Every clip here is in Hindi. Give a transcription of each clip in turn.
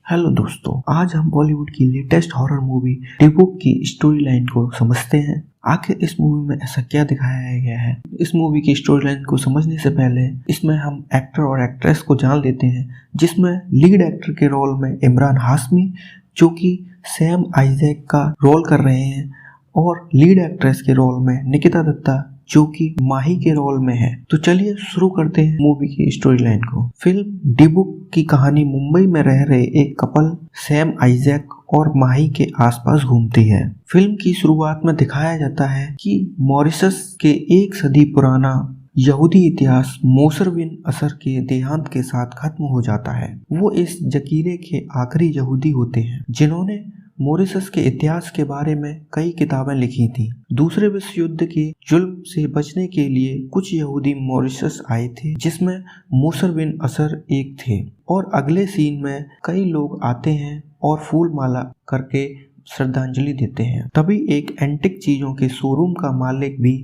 हेलो दोस्तों, आज हम बॉलीवुड की लेटेस्ट हॉरर मूवी डिबुक की स्टोरी लाइन को समझते हैं। आखिर इस मूवी में ऐसा क्या दिखाया गया है। इस मूवी की स्टोरी लाइन को समझने से पहले इसमें हम एक्टर और एक्ट्रेस को जान लेते हैं, जिसमें लीड एक्टर के रोल में इमरान हाशमी जो कि सैम आइजैक का रोल कर रहे हैं, और लीड एक्ट्रेस के रोल में निकिता दत्ता जो कि माही के रोल में है। तो चलिए शुरू करते हैं मूवी की स्टोरी लाइन को। फिल्म डिबुक की कहानी मुंबई में रह रहे एक कपल सैम आइजैक और माही के आसपास घूमती है। फिल्म की शुरुआत में दिखाया जाता है कि मॉरिशस के 1 सदी पुराना यहूदी इतिहास मोसर बिन असर के देहांत के साथ खत्म हो जाता है। वो इस जकीरे के आखिरी यहूदी होते हैं जिन्होंने मॉरिशस के इतिहास के बारे में कई किताबें लिखी थी। दूसरे विश्व युद्ध के जुल्म से बचने के लिए कुछ यहूदी मॉरिशस आए थे, जिसमें मोसर बिन असर एक थे। और अगले सीन में कई लोग आते हैं और फूल माला करके श्रद्धांजलि देते हैं। तभी एक एंटिक चीजों के शोरूम का मालिक भी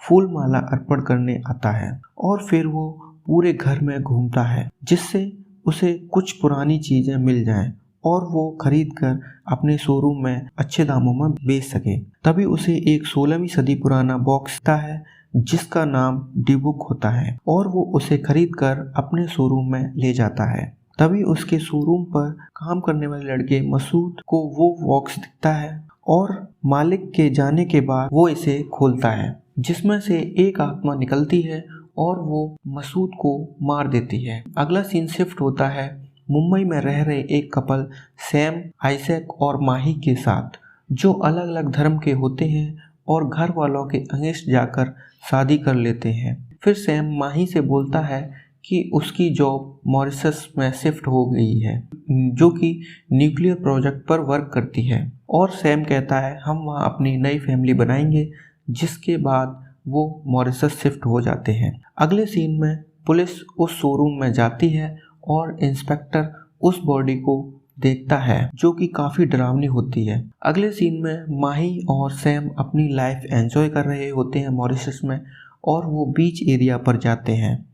फूल माला अर्पण करने आता है और फिर वो पूरे घर में घूमता है जिससे उसे कुछ पुरानी चीजें मिल जाएं और वो खरीद कर अपने शोरूम में अच्छे दामों में बेच सके। तभी उसे एक 16वीं सदी पुराना बॉक्स आता है जिसका नाम डिबुक होता है और वो उसे खरीद कर अपने शोरूम में ले जाता है। तभी उसके शोरूम पर काम करने वाले लड़के मसूद को वो बॉक्स दिखता है और मालिक के जाने के बाद वो इसे खोलता है, जिसमें से एक आत्मा निकलती है और वो मसूद को मार देती है। अगला सीन शिफ्ट होता है मुंबई में रह रहे एक कपल सैम आइजैक और माही के साथ, जो अलग अलग धर्म के होते हैं और घर वालों के अगेंस्ट जाकर शादी कर लेते हैं। फिर सैम माही से बोलता है कि उसकी जॉब मॉरिशस में शिफ्ट हो गई है, जो कि न्यूक्लियर प्रोजेक्ट पर वर्क करती है, और सैम कहता है हम वहाँ अपनी नई फैमिली बनाएंगे, जिसके बाद वो मॉरिशस शिफ्ट हो जाते हैं। अगले सीन में पुलिस उस शोरूम में जाती है और इंस्पेक्टर उस बॉडी को देखता है जो कि काफी डरावनी होती है। अगले सीन में माही और सैम अपनी लाइफ एंजॉय कर रहे होते हैं मॉरिशस में, और वो बीच एरिया पर जाते हैं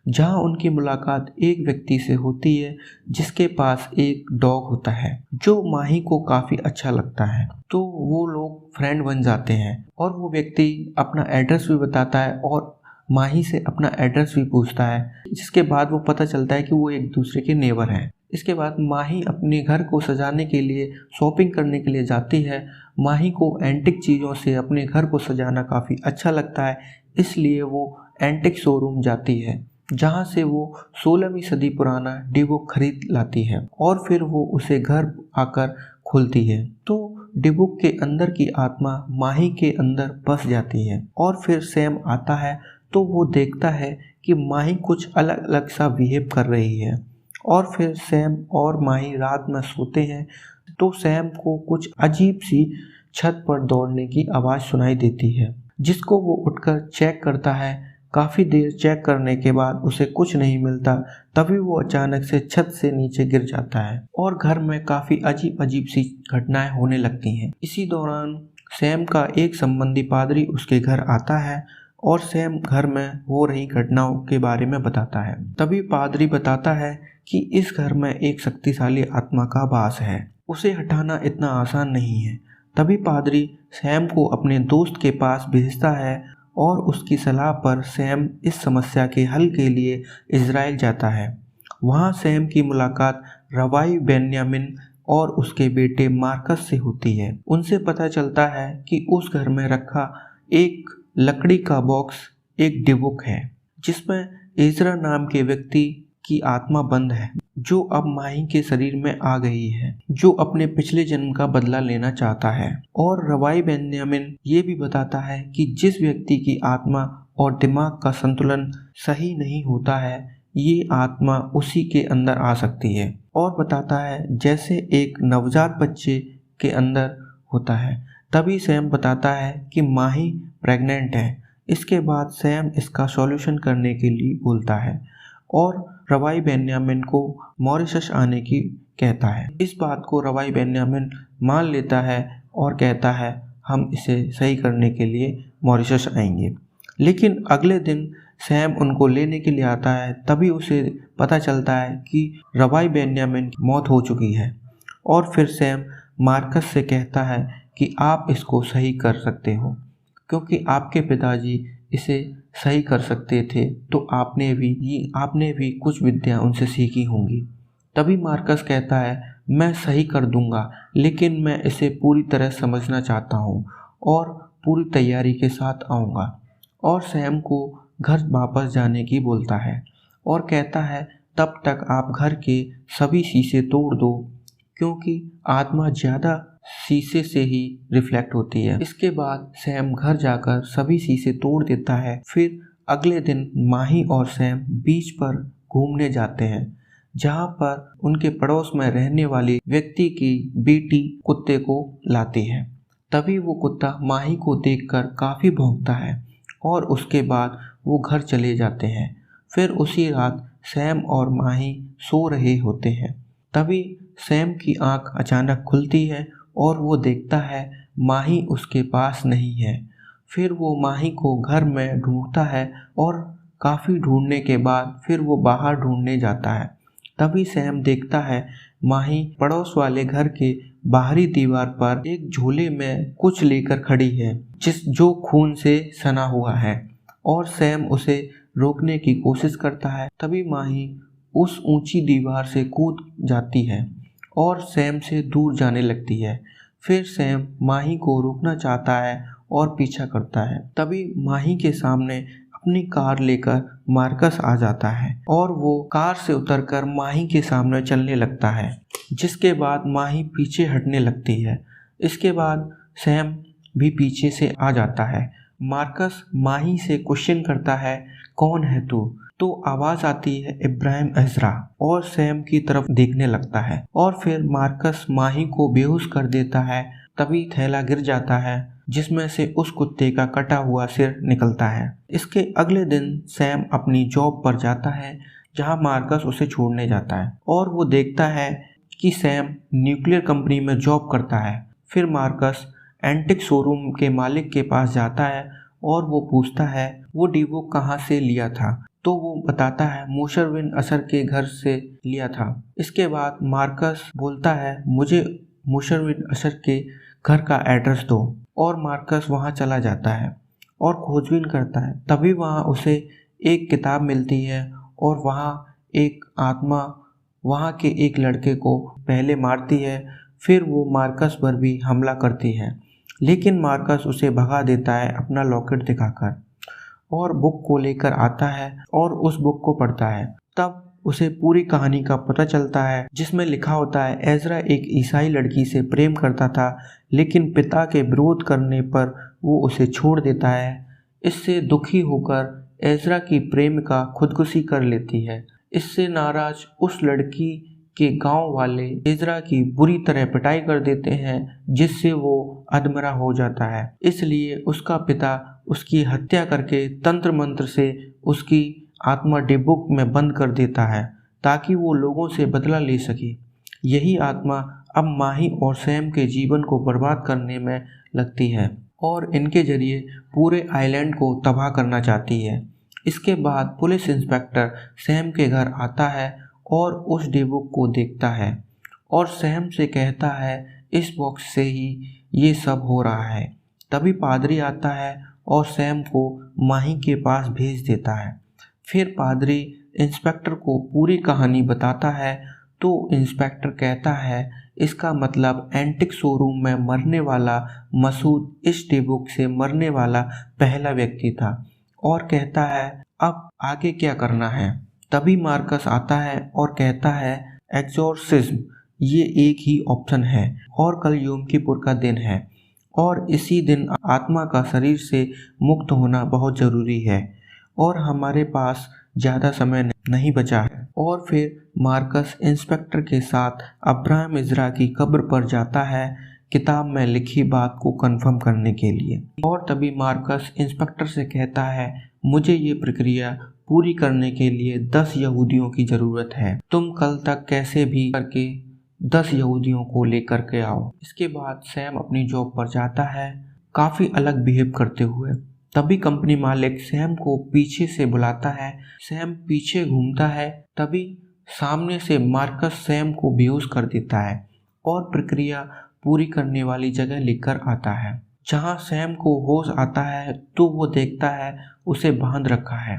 जहां उनकी मुलाकात एक व्यक्ति से होती है जिसके पास एक डॉग होता है जो माही को काफी अच्छा लगता है। तो वो लोग फ्रेंड बन जाते हैं और वो व्यक्ति अपना एड्रेस भी बताता है और माही से अपना एड्रेस भी पूछता है, जिसके बाद वो पता चलता है कि वो एक दूसरे के नेबर हैं। इसके बाद माही अपने घर को सजाने के लिए शॉपिंग करने के लिए जाती है। माही को एंटिक चीज़ों से अपने घर को सजाना काफ़ी अच्छा लगता है, इसलिए वो एंटिक शोरूम जाती है जहाँ से वो 16वीं सदी पुराना डिबुक खरीद लाती है और फिर वो उसे घर आकर खोलती है। तो डिबुक के अंदर की आत्मा माही के अंदर बस जाती है और फिर सैम आता है तो वो देखता है कि माही कुछ अलग अलग सा बिहेव कर रही है। और फिर सैम और माही रात में सोते हैं तो सैम को कुछ अजीब सी छत पर दौड़ने की आवाज़ सुनाई देती है, जिसको वो उठकर चेक करता है। काफ़ी देर चेक करने के बाद उसे कुछ नहीं मिलता। तभी वो अचानक से छत से नीचे गिर जाता है और घर में काफ़ी अजीब अजीब सी घटनाएं होने लगती हैं। इसी दौरान सैम का एक संबंधी पादरी उसके घर आता है और सैम घर में हो रही घटनाओं के बारे में बताता है। तभी पादरी बताता है कि इस घर में एक शक्तिशाली आत्मा का वास है, उसे हटाना इतना आसान नहीं है। तभी पादरी सैम को अपने दोस्त के पास भेजता है और उसकी सलाह पर सैम इस समस्या के हल के लिए इजराइल जाता है। वहाँ सैम की मुलाकात रवाई बेन्यामिन और उसके बेटे मार्कस से होती है। उनसे पता चलता है कि उस घर में रखा एक लकड़ी का बॉक्स एक डिबुक है जिसमें इजरा नाम के व्यक्ति की आत्मा बंद है, जो अब माही के शरीर में आ गई है, जो अपने पिछले जन्म का बदला लेना चाहता है। और रवाई बेन्यामिन ये भी बताता है कि जिस व्यक्ति की आत्मा और दिमाग का संतुलन सही नहीं होता है, ये आत्मा उसी के अंदर आ सकती है। और बताता है जैसे एक नवजात बच्चे के अंदर होता है। तभी सैम बताता है कि माही प्रेग्नेंट है। इसके बाद सैम इसका सॉल्यूशन करने के लिए बोलता है और रवाई बेन्यामिन को मॉरिशस आने की कहता है। इस बात को रवाई बेन्यामिन मान लेता है और कहता है हम इसे सही करने के लिए मॉरिशस आएंगे। लेकिन अगले दिन सैम उनको लेने के लिए आता है। तभी उसे पता चलता है कि रवाई बेन्यामिन की मौत हो चुकी है और फिर सैम मार्कस से कहता है कि आप इसको सही कर सकते हो, क्योंकि आपके पिताजी इसे सही कर सकते थे तो आपने भी कुछ विद्या उनसे सीखी होंगी। तभी मार्कस कहता है, मैं सही कर दूंगा, लेकिन मैं इसे पूरी तरह समझना चाहता हूँ और पूरी तैयारी के साथ आऊँगा। और सैम को घर वापस जाने की बोलता है और कहता है, तब तक आप घर के सभी शीशे तोड़ दो, क्योंकि आत्मा ज़्यादा शीशे से ही रिफ्लेक्ट होती है। इसके बाद सैम घर जाकर सभी शीशे तोड़ देता है। फिर अगले दिन माही और सैम बीच पर घूमने जाते हैं, जहाँ पर उनके पड़ोस में रहने वाली व्यक्ति की बेटी कुत्ते को लाती है। तभी वो कुत्ता माही को देखकर काफ़ी भौंकता है और उसके बाद वो घर चले जाते हैं। फिर उसी रात सैम और माही सो रहे होते हैं। तभी सैम की आंख अचानक खुलती है और वो देखता है माही उसके पास नहीं है। फिर वो माही को घर में ढूंढता है और काफ़ी ढूंढने के बाद फिर वो बाहर ढूंढने जाता है। तभी सैम देखता है माही पड़ोस वाले घर के बाहरी दीवार पर एक झोले में कुछ लेकर खड़ी है, जो खून से सना हुआ है, और सैम उसे रोकने की कोशिश करता है। तभी माही उस ऊंची दीवार से कूद जाती है और सैम से दूर जाने लगती है। फिर सैम माही को रोकना चाहता है और पीछा करता है। तभी माही के सामने अपनी कार लेकर मार्कस आ जाता है और वो कार से उतरकर माही के सामने चलने लगता है, जिसके बाद माही पीछे हटने लगती है। इसके बाद सैम भी पीछे से आ जाता है। मार्कस माही से क्वेश्चन करता है, कौन है तू? तो आवाज़ आती है इब्राहिम एज़रा, और सैम की तरफ देखने लगता है और फिर मार्कस माही को बेहोश कर देता है। तभी थैला गिर जाता है जिसमें से उस कुत्ते का कटा हुआ सिर निकलता है। इसके अगले दिन सैम अपनी जॉब पर जाता है, जहां मार्कस उसे छोड़ने जाता है और वो देखता है कि सैम न्यूक्लियर कंपनी में जॉब करता है। फिर मार्कस एंटिक शोरूम के मालिक के पास जाता है और वो पूछता है वो डीवोक कहाँ से लिया था, तो वो बताता है मोशर बिन असर के घर से लिया था। इसके बाद मार्कस बोलता है, मुझे मोशर बिन असर के घर का एड्रेस दो, और मार्कस वहाँ चला जाता है और खोजबीन करता है। तभी वहाँ उसे एक किताब मिलती है और वहाँ एक आत्मा वहाँ के एक लड़के को पहले मारती है, फिर वो मार्कस पर भी हमला करती है, लेकिन मार्कस उसे भगा देता है अपना लॉकेट दिखाकर, और बुक को लेकर आता है और उस बुक को पढ़ता है। तब उसे पूरी कहानी का पता चलता है, जिसमें लिखा होता है एज़रा एक ईसाई लड़की से प्रेम करता था, लेकिन पिता के विरोध करने पर वो उसे छोड़ देता है। इससे दुखी होकर एज़रा की प्रेमिका खुदकुशी कर लेती है। इससे नाराज उस लड़की के गांव वाले एज़रा की बुरी तरह पिटाई कर देते हैं, जिससे वो अधमरा हो जाता है। इसलिए उसका पिता उसकी हत्या करके तंत्र मंत्र से उसकी आत्मा डिब्बोक में बंद कर देता है, ताकि वो लोगों से बदला ले सके। यही आत्मा अब माही और सैम के जीवन को बर्बाद करने में लगती है और इनके जरिए पूरे आइलैंड को तबाह करना चाहती है। इसके बाद पुलिस इंस्पेक्टर सैम के घर आता है और उस डिब्बोक को देखता है और सैम से कहता है, इस बॉक्स से ही ये सब हो रहा है। तभी पादरी आता है और सैम को माही के पास भेज देता है। फिर पादरी इंस्पेक्टर को पूरी कहानी बताता है, तो इंस्पेक्टर कहता है, इसका मतलब एंटिक शोरूम में मरने वाला मसूद इस डिब्बोक से मरने वाला पहला व्यक्ति था, और कहता है अब आगे क्या करना है। तभी मार्कस आता है और कहता है, एक्सोर्सिज्म ये एक ही ऑप्शन है और कल योम किपुर का दिन है और इसी दिन आत्मा का शरीर से मुक्त होना बहुत ज़रूरी है और हमारे पास ज़्यादा समय नहीं बचा है। और फिर मार्कस इंस्पेक्टर के साथ अब्राहम इज़रा की कब्र पर जाता है, किताब में लिखी बात को कंफर्म करने के लिए। और तभी मार्कस इंस्पेक्टर से कहता है, मुझे ये प्रक्रिया पूरी करने के लिए 10 यहूदियों की ज़रूरत है। तुम कल तक कैसे भी करके 10 यहूदियों को लेकर के आओ। इसके बाद सैम अपनी जॉब पर जाता है, काफ़ी अलग बिहेव करते हुए। तभी कंपनी मालिक सैम को पीछे से बुलाता है। सैम पीछे घूमता है, तभी सामने से मार्कस सैम को बेहोश कर देता है और प्रक्रिया पूरी करने वाली जगह लेकर आता है। जहाँ सैम को होश आता है तो वो देखता है उसे बांध रखा है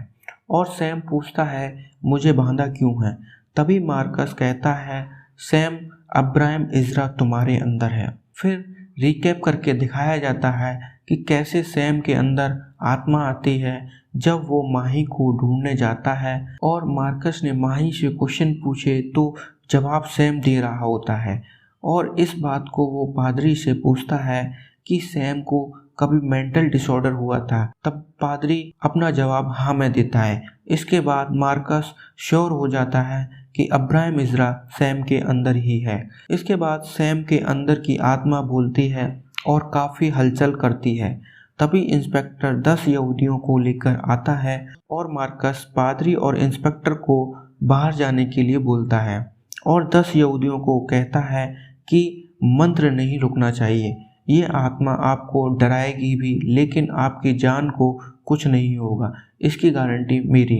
और सैम पूछता है मुझे बांधा क्यों है। तभी मार्कस कहता है सैम, अब्राहम इज़रा तुम्हारे अंदर है। फिर रिकैप करके दिखाया जाता है कि कैसे सैम के अंदर आत्मा आती है जब वो माही को ढूंढने जाता है और मार्कस ने माही से क्वेश्चन पूछे तो जवाब सैम दे रहा होता है और इस बात को वो पादरी से पूछता है कि सैम को कभी मेंटल डिसऑर्डर हुआ था। तब पादरी अपना जवाब हाँ में देता है। इसके बाद मार्कस श्योर हो जाता है कि अब्राहम इज़रा सैम के अंदर ही है। इसके बाद सैम के अंदर की आत्मा बोलती है और काफ़ी हलचल करती है। तभी इंस्पेक्टर 10 यहूदियों को लेकर आता है और मार्कस पादरी और इंस्पेक्टर को बाहर जाने के लिए बोलता है और 10 यहूदियों को कहता है कि मंत्र नहीं रुकना चाहिए। ये आत्मा आपको डराएगी भी लेकिन आपकी जान को कुछ नहीं होगा, इसकी गारंटी मेरी।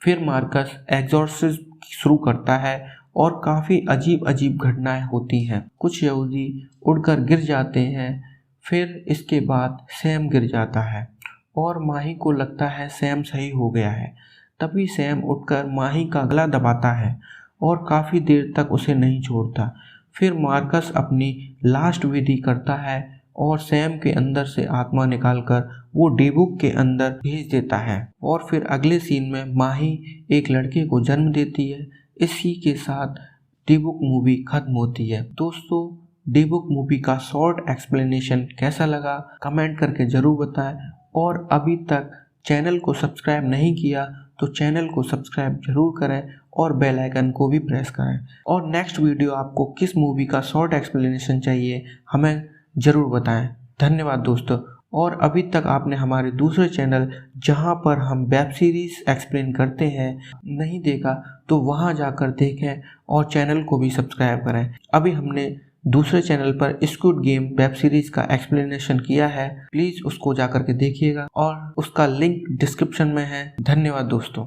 फिर मार्कस एग्जॉर्सिज्म शुरू करता है और काफ़ी अजीब अजीब घटनाएं होती हैं। कुछ यहूदी उड़कर गिर जाते हैं। फिर इसके बाद सैम गिर जाता है और माही को लगता है सैम सही हो गया है। तभी सैम उठकर माही का गला दबाता है और काफ़ी देर तक उसे नहीं छोड़ता। फिर मार्कस अपनी लास्ट विधि करता है और सैम के अंदर से आत्मा निकालकर वो डीबुक के अंदर भेज देता है और फिर अगले सीन में माही एक लड़के को जन्म देती है। इसी के साथ डीबुक मूवी खत्म होती है। दोस्तों, डीबुक मूवी का शॉर्ट एक्सप्लेनेशन कैसा लगा कमेंट करके ज़रूर बताएं और अभी तक चैनल को सब्सक्राइब नहीं किया तो चैनल को सब्सक्राइब जरूर करें और बेल आइकन को भी प्रेस करें। और नेक्स्ट वीडियो आपको किस मूवी का शॉर्ट एक्सप्लेनेशन चाहिए हमें ज़रूर बताएं। धन्यवाद दोस्तों। और अभी तक आपने हमारे दूसरे चैनल जहां पर हम वेब सीरीज़ एक्सप्लेन करते हैं नहीं देखा तो वहां जाकर देखें और चैनल को भी सब्सक्राइब करें। अभी हमने दूसरे चैनल पर स्क्विड गेम वेब सीरीज़ का एक्सप्लेनेशन किया है, प्लीज़ उसको जाकर के देखिएगा और उसका लिंक डिस्क्रिप्शन में है। धन्यवाद दोस्तों।